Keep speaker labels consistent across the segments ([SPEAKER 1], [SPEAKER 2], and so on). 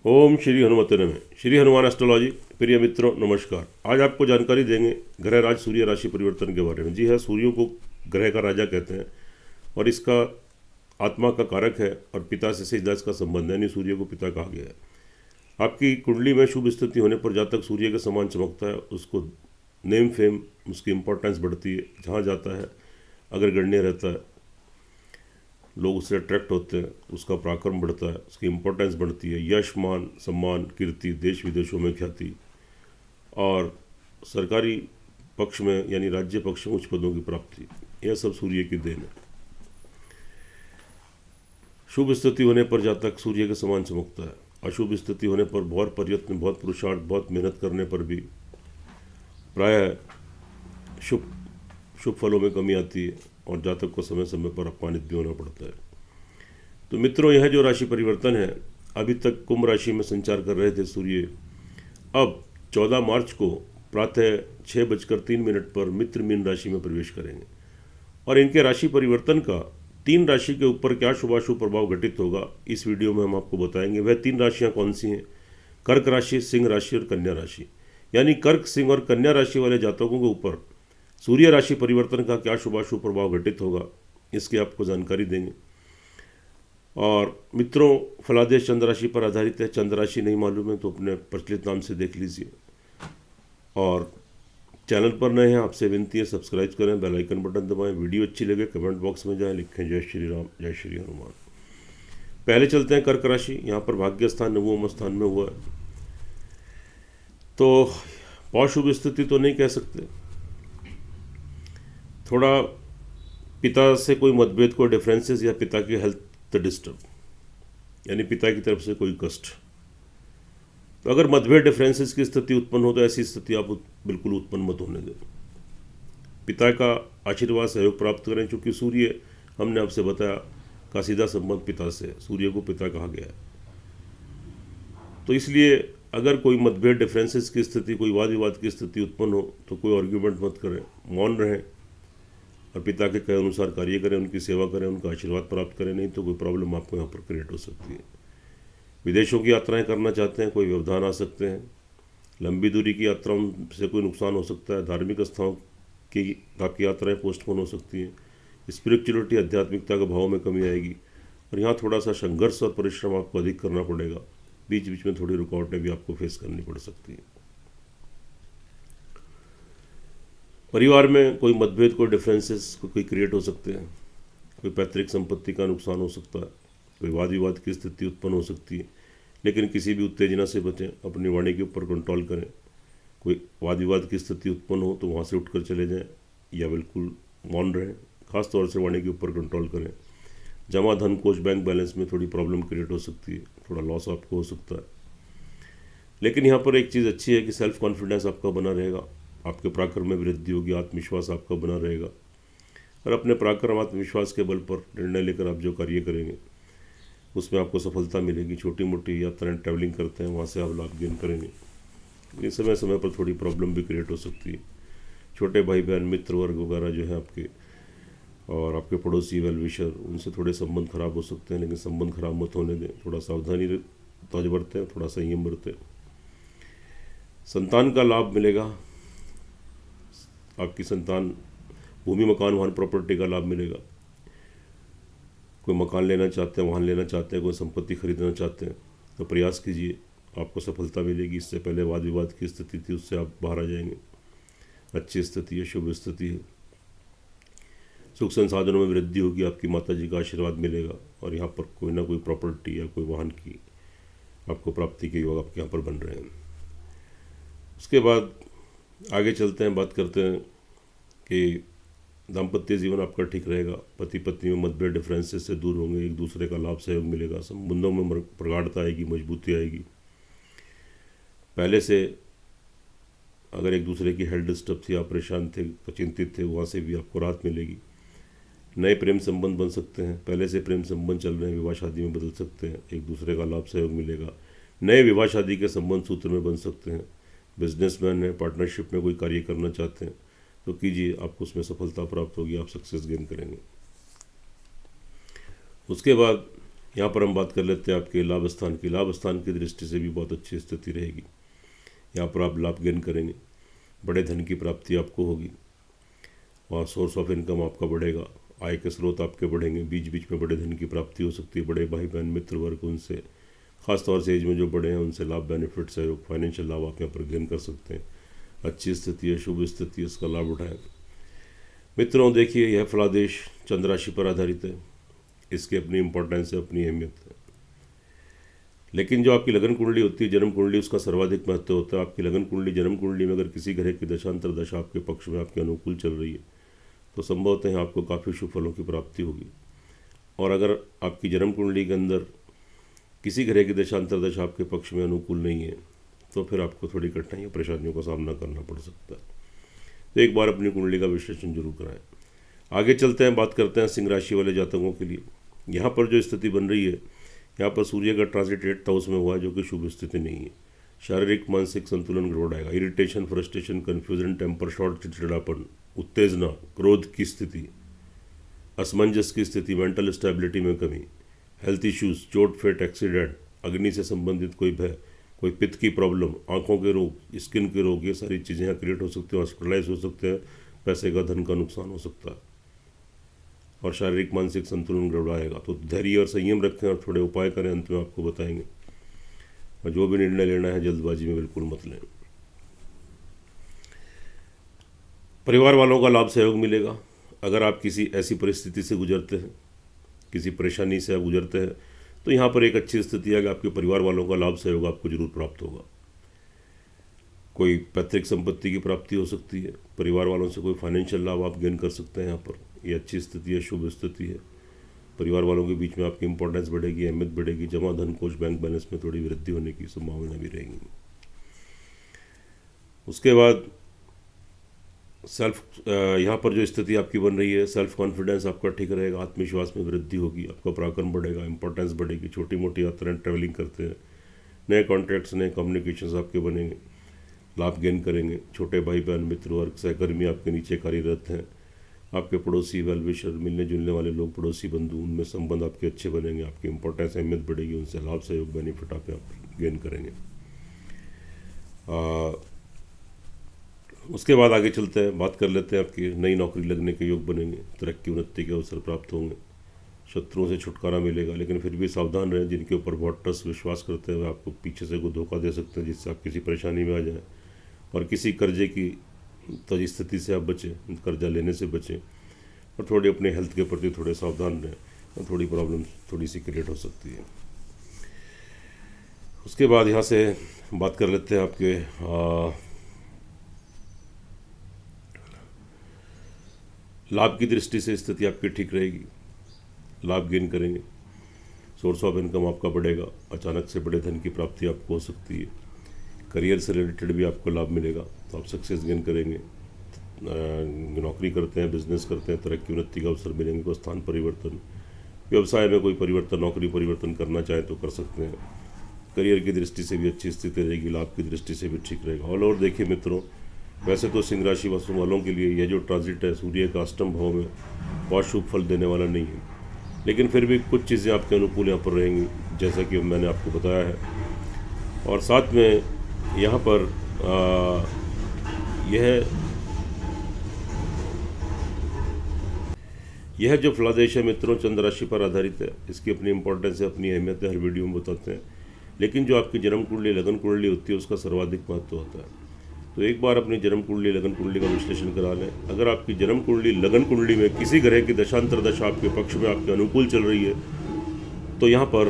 [SPEAKER 1] ओम श्री हनुमते नमः। श्री हनुमान एस्ट्रोलॉजी प्रिय मित्रों नमस्कार। आज आपको जानकारी देंगे ग्रह राज सूर्य राशि परिवर्तन के बारे में। जी हाँ, सूर्य को ग्रह का राजा कहते हैं और इसका आत्मा का कारक है और पिता से सीधा इसका संबंध है, यानी सूर्य को पिता कहा गया है। आपकी कुंडली में शुभ स्थिति होने पर जातक सूर्य के समान चमकता है, उसको नेम फेम उसकी इम्पोर्टेंस बढ़ती है, जहाँ जाता है अगर गण्य रहता है लोग उससे अट्रैक्ट होते हैं, उसका पराक्रम बढ़ता है, उसकी इम्पोर्टेंस बढ़ती है, यश मान सम्मान कीर्ति देश विदेशों में ख्याति और सरकारी पक्ष में यानी राज्य पक्ष में उच्च पदों की प्राप्ति, यह सब सूर्य की देन है। शुभ स्थिति होने पर जातक सूर्य के समान चमकता है। अशुभ स्थिति होने पर बहुत प्रयत्न, बहुत पुरुषार्थ, बहुत मेहनत करने पर भी प्रायः शुभ फलों में कमी आती है और जातक को समय समय पर अपमानित भी होना पड़ता है। तो मित्रों, यह जो राशि परिवर्तन है, अभी तक कुंभ राशि में संचार कर रहे थे सूर्य, अब 14 मार्च को प्रातः 6:03 पर मित्र मीन राशि में प्रवेश करेंगे और इनके राशि परिवर्तन का 3 राशि के ऊपर क्या शुभाशुभ प्रभाव घटित होगा इस वीडियो में हम आपको बताएंगे। वह 3 राशियां कौन सी हैं? कर्क राशि, सिंह राशि और कन्या राशि। यानी कर्क, सिंह और कन्या राशि वाले जातकों के ऊपर सूर्य राशि परिवर्तन का क्या शुभाशुभ प्रभाव घटित होगा, इसकी आपको जानकारी देंगे। और मित्रों, फलादेश चंद्र राशि पर आधारित है। चंद्र राशि नहीं मालूम है तो अपने प्रचलित नाम से देख लीजिए। और चैनल पर नए हैं, आपसे विनती है सब्सक्राइब करें, बेल आइकन बटन दबाएं। वीडियो अच्छी लगे कमेंट बॉक्स में जाएं, लिखें जय श्री राम, जय श्री हनुमान। पहले चलते हैं कर्क राशि। यहाँ पर भाग्य स्थान 9वें स्थान में हुआ है, तो बहुत शुभ स्थिति तो नहीं कह सकते। थोड़ा पिता से कोई मतभेद, कोई डिफरेंसेस या पिता की हेल्थ डिस्टर्ब, यानी पिता की तरफ से कोई कष्ट। तो अगर मतभेद डिफरेंसेस की स्थिति उत्पन्न हो तो ऐसी स्थिति आप बिल्कुल उत्पन्न मत होने दें। पिता का आशीर्वाद सहयोग प्राप्त करें, क्योंकि सूर्य हमने आपसे बताया का सीधा संबंध पिता से, सूर्य को पिता कहा गया है। तो इसलिए अगर कोई मतभेद डिफरेंसेस की स्थिति, कोई वाद विवाद की स्थिति उत्पन्न हो तो कोई आर्ग्यूमेंट मत करें, मौन रहें और पिता के कहे अनुसार कार्य करें, उनकी सेवा करें, उनका आशीर्वाद प्राप्त करें, नहीं तो कोई प्रॉब्लम आपको यहाँ पर क्रिएट हो सकती है। विदेशों की यात्राएं करना चाहते हैं, कोई व्यवधान आ सकते हैं। लंबी दूरी की यात्राओं से कोई नुकसान हो सकता है। धार्मिक स्थानों की आपकी यात्राएं पोस्टपोन हो सकती हैं। स्पिरिचुअलिटी, आध्यात्मिकता के भाव में कमी आएगी और यहाँ थोड़ा सा संघर्ष और परिश्रम आपको अधिक करना पड़ेगा। बीच बीच में थोड़ी रुकावटें भी आपको फेस करनी पड़ सकती हैं। परिवार में कोई मतभेद, कोई डिफरेंसेस कोई क्रिएट हो सकते हैं। कोई पैतृक संपत्ति का नुकसान हो सकता है, कोई वाद विवाद की स्थिति उत्पन्न हो सकती है। लेकिन किसी भी उत्तेजना से बचें, अपनी वाणी के ऊपर कंट्रोल करें। कोई वाद विवाद की स्थिति उत्पन्न हो तो वहाँ से उठकर चले जाएं या बिल्कुल मौन रहें। खास तौर से वाणी के ऊपर कंट्रोल करें। जमा धन कोष, बैंक बैलेंस में थोड़ी प्रॉब्लम क्रिएट हो सकती है, थोड़ा लॉस आपको हो सकता है। लेकिन यहाँ पर एक चीज़ अच्छी है कि सेल्फ कॉन्फिडेंस आपका बना रहेगा, आपके पराक्रम में वृद्धि होगी, आत्मविश्वास आपका बना रहेगा और अपने पराक्रम आत्मविश्वास के बल पर निर्णय लेकर आप जो कार्य करेंगे उसमें आपको सफलता मिलेगी। छोटी मोटी यात्राएं, ट्रैवलिंग करते हैं, वहाँ से आप लाभ गेन करेंगे। ये समय समय पर थोड़ी प्रॉब्लम भी क्रिएट हो सकती है। छोटे भाई बहन, मित्र वर्ग वगैरह जो है आपके और आपके पड़ोसी, वेल विशर, उनसे थोड़े संबंध खराब हो सकते हैं, लेकिन संबंध खराब मत होने दें। थोड़ा सावधानी बरतें, थोड़ा संयम बरतें। संतान का लाभ मिलेगा, आपकी संतान भूमि, मकान, वाहन, प्रॉपर्टी का लाभ मिलेगा। कोई मकान लेना चाहते हैं, वाहन लेना चाहते हैं, कोई संपत्ति खरीदना चाहते हैं तो प्रयास कीजिए, आपको सफलता मिलेगी। इससे पहले वाद विवाद की स्थिति थी, उससे आप बाहर आ जाएंगे। अच्छी स्थिति है, शुभ स्थिति है। सुख संसाधनों में वृद्धि होगी, आपकी माता जी का आशीर्वाद मिलेगा और यहाँ पर कोई ना कोई प्रॉपर्टी या कोई वाहन की आपको प्राप्ति के योग आपके यहाँ पर बन रहे हैं। उसके बाद आगे चलते हैं, बात करते हैं कि दाम्पत्य जीवन आपका ठीक रहेगा। पति पत्नी में मतभेद डिफरेंसेस से दूर होंगे, एक दूसरे का लाभ सहयोग मिलेगा, संबंधों में प्रगाढ़ता आएगी, मजबूती आएगी। पहले से अगर एक दूसरे की हेल्थ डिस्टर्ब थी, आप परेशान थे, चिंतित थे, वहाँ से भी आपको राहत मिलेगी। नए प्रेम संबंध बन सकते हैं। पहले से प्रेम संबंध चल रहे हैं, विवाह शादी में बदल सकते हैं, एक दूसरे का लाभ सहयोग मिलेगा। नए विवाह शादी के संबंध सूत्र में बन सकते हैं। बिजनेसमैन है, पार्टनरशिप में कोई कार्य करना चाहते हैं तो कीजिए, आपको उसमें सफलता प्राप्त होगी, आप सक्सेस गेन करेंगे। उसके बाद यहाँ पर हम बात कर लेते हैं आपके लाभ स्थान की। लाभ स्थान की दृष्टि से भी बहुत अच्छी स्थिति रहेगी। यहाँ पर आप लाभ गेन करेंगे, बड़े धन की प्राप्ति आपको होगी और सोर्स ऑफ इनकम आपका बढ़ेगा, आय के स्रोत आपके बढ़ेंगे, बीच बीच में बड़े धन की प्राप्ति हो सकती है। बड़े भाई बहन मित्र वर्ग उनसे, खासतौर से एज में जो बड़े हैं उनसे लाभ, बेनिफिट, सहयोग, फाइनेंशियल लाभ आप यहाँ पर गेन कर सकते हैं। अच्छी स्थिति है, शुभ स्थिति है, इसका लाभ उठाएं। मित्रों देखिए, यह फलादेश चंद्र राशि पर आधारित है, इसकी अपनी इम्पोर्टेंस है, अपनी अहमियत है। लेकिन जो आपकी लगन कुंडली होती है, जन्म कुंडली, उसका सर्वाधिक महत्व होता है। आपकी लगन कुंडली, जन्म कुंडली में अगर किसी ग्रह की दशांतर दशा आपके पक्ष में, आपके अनुकूल चल रही है तो संभवतः आपको काफ़ी शुभ फलों की प्राप्ति होगी। और अगर आपकी जन्म कुंडली के अंदर किसी ग्रह की दशांतर दशा आपके पक्ष में अनुकूल नहीं है तो फिर आपको थोड़ी कठिनाइयों, परेशानियों का सामना करना पड़ सकता है। तो एक बार अपनी कुंडली का विश्लेषण जरूर कराएं। आगे चलते हैं, बात करते हैं सिंह राशि वाले जातकों के लिए। यहाँ पर जो स्थिति बन रही है, यहाँ पर सूर्य का ट्रांजिट 8th हाउस में हुआ है, जो कि शुभ स्थिति नहीं है। शारीरिक मानसिक संतुलन गड़बड़ आएगा, irritation, frustration, confusion, temper short, चिड़चिड़ापन, उत्तेजना, क्रोध की स्थिति, असमंजस की स्थिति, मेंटल स्टेबिलिटी में कमी, हेल्थ इश्यूज, चोट फेट, एक्सीडेंट, अग्नि से संबंधित कोई भय, कोई पित्त की प्रॉब्लम, आंखों के रोग, स्किन के रोग, ये सारी चीज़ें यहाँ क्रिएट हो सकती हैं। हॉस्पिटलाइज हो सकते हैं, पैसे का, धन का नुकसान हो सकता है और शारीरिक मानसिक संतुलन गड़बड़ाएगा। तो धैर्य और संयम रखें और थोड़े उपाय करें, अंत में आपको बताएंगे। और जो भी निर्णय लेना है जल्दबाजी में बिल्कुल मत लें। परिवार वालों का लाभ सहयोग मिलेगा। अगर आप किसी ऐसी परिस्थिति से गुजरते हैं, किसी परेशानी से आप गुजरते हैं, तो यहाँ पर एक अच्छी स्थिति है कि आपके परिवार वालों का लाभ सहयोग आपको जरूर प्राप्त होगा। कोई पैतृक संपत्ति की प्राप्ति हो सकती है, परिवार वालों से कोई फाइनेंशियल लाभ आप गेन कर सकते हैं। यहाँ पर ये अच्छी स्थिति है, शुभ स्थिति है। परिवार वालों के बीच में आपकी इंपॉर्टेंस बढ़ेगी, अहमियत बढ़ेगी। जमा धन कोष, बैंक बैलेंस में थोड़ी वृद्धि होने की संभावना भी रहेगी। उसके बाद यहाँ पर जो स्थिति आपकी बन रही है, सेल्फ कॉन्फिडेंस आपका ठीक रहेगा, आत्मविश्वास में वृद्धि होगी, आपका पराक्रम बढ़ेगा, इंपॉर्टेंस बढ़ेगी। छोटी मोटी यात्राएं, ट्रैवलिंग करते हैं, नए कॉन्ट्रैक्ट्स, नए कम्युनिकेशंस आपके बनेंगे, लाभ गेन करेंगे। छोटे भाई बहन मित्र वर्ग, सहकर्मी आपके नीचे कार्यरत हैं। आपके पड़ोसी, वेल विशर, मिलने जुलने वाले लोग, पड़ोसी बंधु, उनमें संबंध आपके अच्छे बनेंगे, आपकी इंपॉर्टेंस, अहमियत बढ़ेगी, उनसे लाभ सहयोग, बेनिफिट आप गेन करेंगे। उसके बाद आगे चलते हैं, बात कर लेते हैं आपकी नई नौकरी लगने के योग बनेंगे, तरक्की उन्नति के अवसर प्राप्त होंगे, शत्रुओं से छुटकारा मिलेगा। लेकिन फिर भी सावधान रहें, जिनके ऊपर बहुत ट्रस्ट, विश्वास करते हैं, आपको पीछे से कोई धोखा दे सकते हैं जिससे आप किसी परेशानी में आ जाएं। और किसी कर्जे की तो स्थिति से आप बचें, कर्जा लेने से बचें और थोड़ी अपने हेल्थ के प्रति थोड़े सावधान रहें। थोड़ी प्रॉब्लम थोड़ी सी क्रिएट हो सकती है। उसके बाद यहाँ से बात कर लेते हैं आपके लाभ की दृष्टि से स्थिति आपकी ठीक रहेगी, लाभ गेन करेंगे, सोर्स ऑफ इनकम आपका बढ़ेगा, अचानक से बड़े धन की प्राप्ति आपको हो सकती है। करियर से रिलेटेड भी आपको लाभ मिलेगा, तो आप सक्सेस गेन करेंगे। नौकरी करते हैं, बिजनेस करते हैं, तरक्की उन्नति का अवसर मिलेंगे। कोई स्थान परिवर्तन, व्यवसाय में कोई परिवर्तन, नौकरी परिवर्तन करना चाहें तो कर सकते हैं। करियर की दृष्टि से भी अच्छी स्थिति रहेगी, लाभ की दृष्टि से भी ठीक रहेगा। ऑल ओवर देखिए मित्रों, वैसे तो सिंह राशि वालों के लिए यह जो ट्रांजिट है सूर्य का अष्टम भाव में बहुत शुभ फल देने वाला नहीं है, लेकिन फिर भी कुछ चीज़ें आपके अनुकूल यहाँ पर रहेंगी, जैसा कि मैंने आपको बताया है। और साथ में यहाँ पर यह जो फलादेश है मित्रों, चंद्र राशि पर आधारित है। इसकी अपनी इंपॉर्टेंस है, अपनी अहमियत है, हर वीडियो में बताते हैं। लेकिन जो आपकी जन्म कुंडली, लगन कुंडली होती है, उसका सर्वाधिक महत्व होता है। तो एक बार अपनी जन्म कुंडली, लगन कुंडली का विश्लेषण करा लें। अगर आपकी जन्म कुंडली, लगन कुंडली में किसी ग्रह की दशांतर दशा आपके पक्ष में, आपके अनुकूल चल रही है, तो यहाँ पर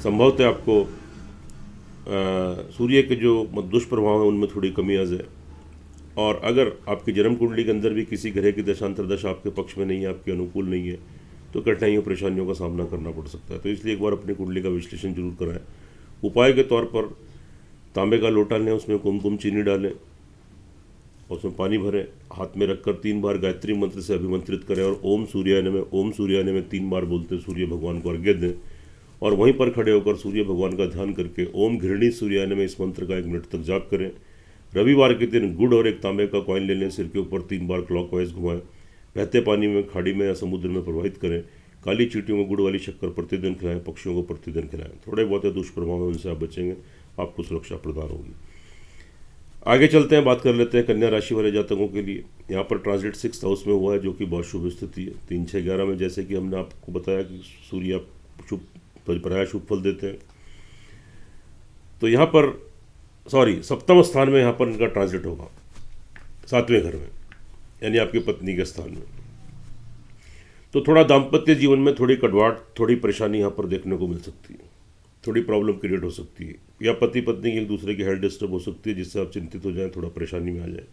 [SPEAKER 1] संभवतः आपको सूर्य के जो दुष्प्रभाव हैं उनमें थोड़ी कमी आ जाए। और अगर आपकी जन्म कुंडली के अंदर भी किसी ग्रह की दशांतर दशा आपके पक्ष में नहीं है, आपके अनुकूल नहीं है, तो कठिनाइयों, परेशानियों का सामना करना पड़ सकता है। तो इसलिए एक बार अपनी कुंडली का विश्लेषण जरूर कराएं। उपाय के तौर पर तांबे का लोटा लें, उसमें कुमकुम चीनी डालें, उसमें पानी भरें, हाथ में रखकर 3 बार गायत्री मंत्र से अभिमंत्रित करें और ओम सूर्याय नमः 3 बार बोलते सूर्य भगवान को अर्घ्य दें। और वहीं पर खड़े होकर सूर्य भगवान का ध्यान करके ओम घृणी सूर्याय नमः इस मंत्र का 1 मिनट तक जाप करें। रविवार के दिन गुड़ और एक तांबे का कॉइन ले लें, सिर के ऊपर 3 बार क्लॉकवाइज घुमाएं, बहते पानी में, खाड़ी में या समुद्र में प्रवाहित करें। काली चींटियों को गुड़ वाली शक्कर प्रतिदिन खिलाएं, पक्षियों को प्रतिदिन खिलाएं। थोड़े बहुत दुष्प्रभाव हैं, उनसे आप बचेंगे, आपको सुरक्षा प्रदान होगी। आगे चलते हैं, बात कर लेते हैं कन्या राशि वाले जातकों के लिए। यहाँ पर ट्रांजिट 6th हाउस में हुआ है, जो कि बहुत शुभ स्थिति है। 3, 6, 11 में, जैसे कि हमने आपको बताया कि सूर्य आप शुभ प्राय शुभ फल देते हैं। तो यहाँ पर सप्तम स्थान में यहाँ पर इनका ट्रांजिट होगा, 7वें घर में, यानी आपकी पत्नी के स्थान में। तो थोड़ा दाम्पत्य जीवन में थोड़ी कड़वाहट, थोड़ी परेशानी यहाँ पर देखने को मिल सकती है, थोड़ी प्रॉब्लम क्रिएट हो सकती है, या पति पत्नी की एक दूसरे की हेल्थ डिस्टर्ब हो सकती है, जिससे आप चिंतित हो जाएं, थोड़ा परेशानी में आ जाए।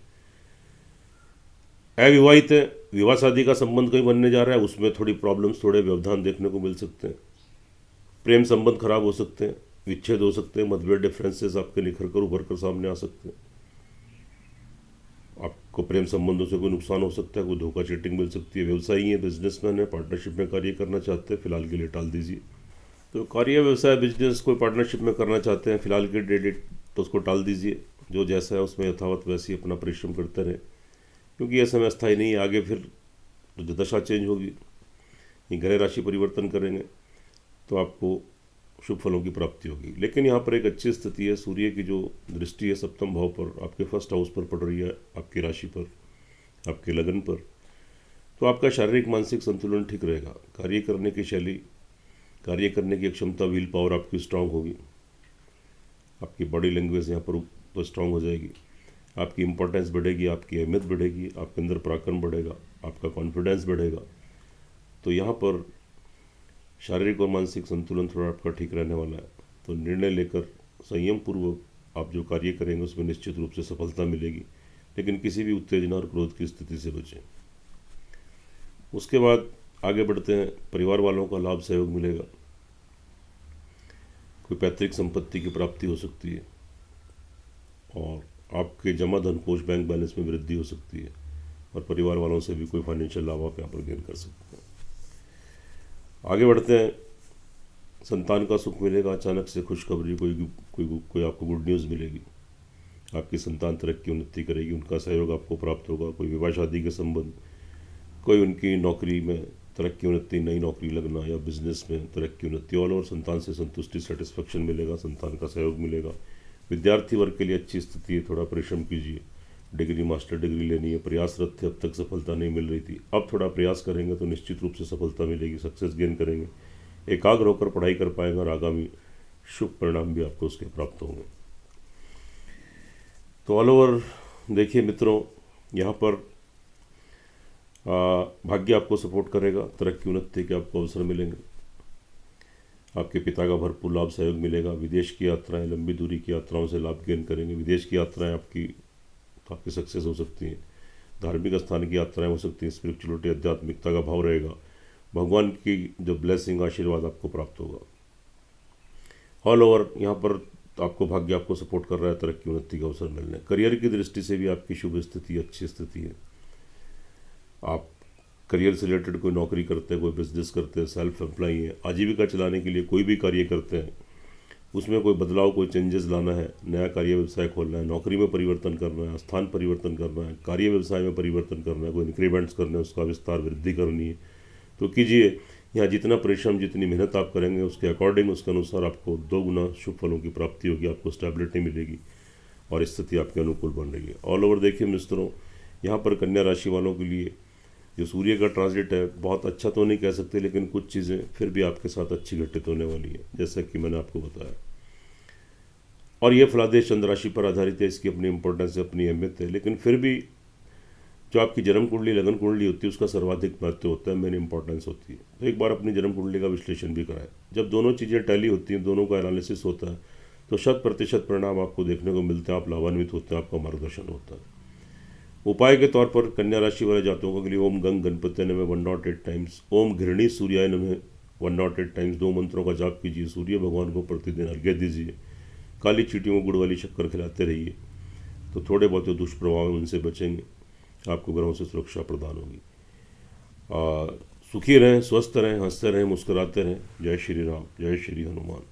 [SPEAKER 1] अविवाहित है, विवाह शादी का संबंध कहीं बनने जा रहा है, उसमें थोड़ी प्रॉब्लम्स, थोड़े व्यवधान देखने को मिल सकते हैं। प्रेम संबंध खराब हो सकते हैं, विच्छेद हो सकते हैं, मतभेद डिफरेंसेस आपके निखर कर उभर कर सामने आ सकते हैं। आपको प्रेम संबंधों से कोई नुकसान हो सकता है, कोई धोखा चीटिंग मिल सकती है। व्यवसायी है, बिजनेसमैन है, पार्टनरशिप में कार्य करना चाहते हैं, फिलहाल के लिए टाल दीजिए। तो कार्य, व्यवसाय, बिजनेस कोई पार्टनरशिप में करना चाहते हैं, फिलहाल के डेट तो उसको टाल दीजिए। जो जैसा है उसमें यथावत वैसे ही अपना परिश्रम करते रहें, क्योंकि यह समय अस्थायी नहीं है। आगे फिर जो दशा चेंज होगी, ये ग्रह राशि परिवर्तन करेंगे तो आपको शुभ फलों की प्राप्ति होगी। लेकिन यहाँ पर एक अच्छी स्थिति है, सूर्य की जो दृष्टि है सप्तम भाव पर, आपके 1st हाउस पर पड़ रही है, आपकी राशि पर, आपके लगन पर। तो आपका शारीरिक मानसिक संतुलन ठीक रहेगा। कार्य करने की शैली, कार्य करने की क्षमता, व्हील पावर आपकी स्ट्रांग होगी। आपकी बॉडी लैंग्वेज यहाँ पर तो स्ट्रांग हो जाएगी। आपकी इंपॉर्टेंस बढ़ेगी, आपकी अहमियत बढ़ेगी, आपके अंदर पराक्रम बढ़ेगा, आपका कॉन्फिडेंस बढ़ेगा। तो यहाँ पर शारीरिक और मानसिक संतुलन थोड़ा आपका ठीक रहने वाला है। तो निर्णय लेकर संयम पूर्वक आप जो कार्य करेंगे उसमें निश्चित रूप से सफलता मिलेगी, लेकिन किसी भी उत्तेजना और क्रोध की स्थिति से बचें। उसके बाद आगे बढ़ते हैं, परिवार वालों का लाभ सहयोग मिलेगा। कोई पैतृक संपत्ति की प्राप्ति हो सकती है, और आपके जमा धन कोष, बैंक बैलेंस में वृद्धि हो सकती है, और परिवार वालों से भी कोई फाइनेंशियल लाभ आप यहाँ पर गेन कर सकते हैं। आगे बढ़ते हैं, संतान का सुख मिलेगा। अचानक से खुशखबरी, कोई आपको गुड न्यूज़ मिलेगी। आपकी संतान तरक्की उन्नति करेगी, उनका सहयोग आपको प्राप्त होगा। कोई विवाह शादी के संबंध, कोई उनकी नौकरी में तरक्की उन्नति, नई नौकरी लगना, या बिजनेस में तरक्की उन्नति, ऑल ओवर संतान से संतुष्टि, सेटिस्फेक्शन मिलेगा, संतान का सहयोग मिलेगा। विद्यार्थी वर्ग के लिए अच्छी स्थिति है, थोड़ा परिश्रम कीजिए। डिग्री, मास्टर डिग्री लेनी है, प्रयासरत थे, अब तक सफलता नहीं मिल रही थी, अब थोड़ा प्रयास करेंगे तो निश्चित रूप से सफलता मिलेगी, सक्सेस गेन करेंगे। एकाग्र होकर पढ़ाई कर पाएंगे, और आगामी शुभ परिणाम भी आपको उसके प्राप्त होंगे। तो ऑल ओवर देखिए मित्रों, यहाँ पर भाग्य आपको सपोर्ट करेगा, तरक्की उन्नति के आपको अवसर मिलेंगे, आपके पिता का भरपूर लाभ सहयोग मिलेगा। विदेश की यात्राएं, लंबी दूरी की यात्राओं से लाभ गेन करेंगे। विदेश की यात्राएं आपकी सक्सेस हो सकती हैं। धार्मिक स्थान की यात्राएं हो सकती हैं। स्पिरिचुअलिटी, आध्यात्मिकता का भाव रहेगा। भगवान की जो ब्लेसिंग, आशीर्वाद आपको प्राप्त होगा। ऑल ओवर यहाँ पर आपको भाग्य आपको सपोर्ट कर रहा है, तरक्की उन्नति का अवसर मिलने। करियर की दृष्टि से भी आपकी शुभ स्थिति, अच्छी स्थिति है। आप करियर से रिलेटेड कोई नौकरी करते हैं, कोई बिजनेस करते हैं, सेल्फ एम्प्लॉय हैं, आजीविका चलाने के लिए कोई भी कार्य करते हैं, उसमें कोई बदलाव, कोई चेंजेस लाना है, नया कार्य व्यवसाय खोलना है, नौकरी में परिवर्तन करना है, स्थान परिवर्तन करना है, कार्य व्यवसाय में परिवर्तन करना है, कोई इंक्रीमेंट्स करने हैं, उसका विस्तार, वृद्धि करनी है, तो कीजिए। यहाँ जितना परिश्रम, जितनी मेहनत आप करेंगे, उसके अकॉर्डिंग, उसके अनुसार आपको 2 गुना शुभ फलों की प्राप्ति होगी, आपको स्टेबिलिटी मिलेगी, और स्थिति आपके अनुकूल बन रही है। ऑल ओवर देखिए मित्रों, यहाँ पर कन्या राशि वालों के लिए जो सूर्य का ट्रांजिट है, बहुत अच्छा तो नहीं कह सकते, लेकिन कुछ चीज़ें फिर भी आपके साथ अच्छी घटित होने वाली है, जैसा कि मैंने आपको बताया। और ये फलादेश चंद्र राशि पर आधारित है, इसकी अपनी इंपॉर्टेंस है, अपनी अहमियत है, लेकिन फिर भी जो आपकी जन्म कुंडली, लगन कुंडली होती है, उसका सर्वाधिक महत्व होता है, मेन इंपॉर्टेंस होती है। तो एक बार अपनी जन्म कुंडली का विश्लेषण भी कराएं। जब दोनों चीज़ें टैली होती हैं, दोनों का एनालिसिस होता है, तो 100% परिणाम आपको देखने को मिलते हैं, आप लाभान्वित होते हैं, आपका मार्गदर्शन होता है। उपाय के तौर पर कन्या राशि वाले जातकों के लिए ओम गंग गणपति नमः 108 टाइम्स, ओम घृणी सूर्याय नमः 108 टाइम्स, 2 मंत्रों का जाप कीजिए। सूर्य भगवान को प्रतिदिन अर्घ्य दीजिए। काली चींटियों को गुड़ वाली शक्कर खिलाते रहिए, तो थोड़े बहुत दुष्प्रभाव हैं उनसे बचेंगे, आपको ग्रहों से सुरक्षा प्रदान होगी। सुखी रहें, स्वस्थ रहें, हंसते रहें, मुस्कुराते रहें। जय श्री राम, जय श्री हनुमान।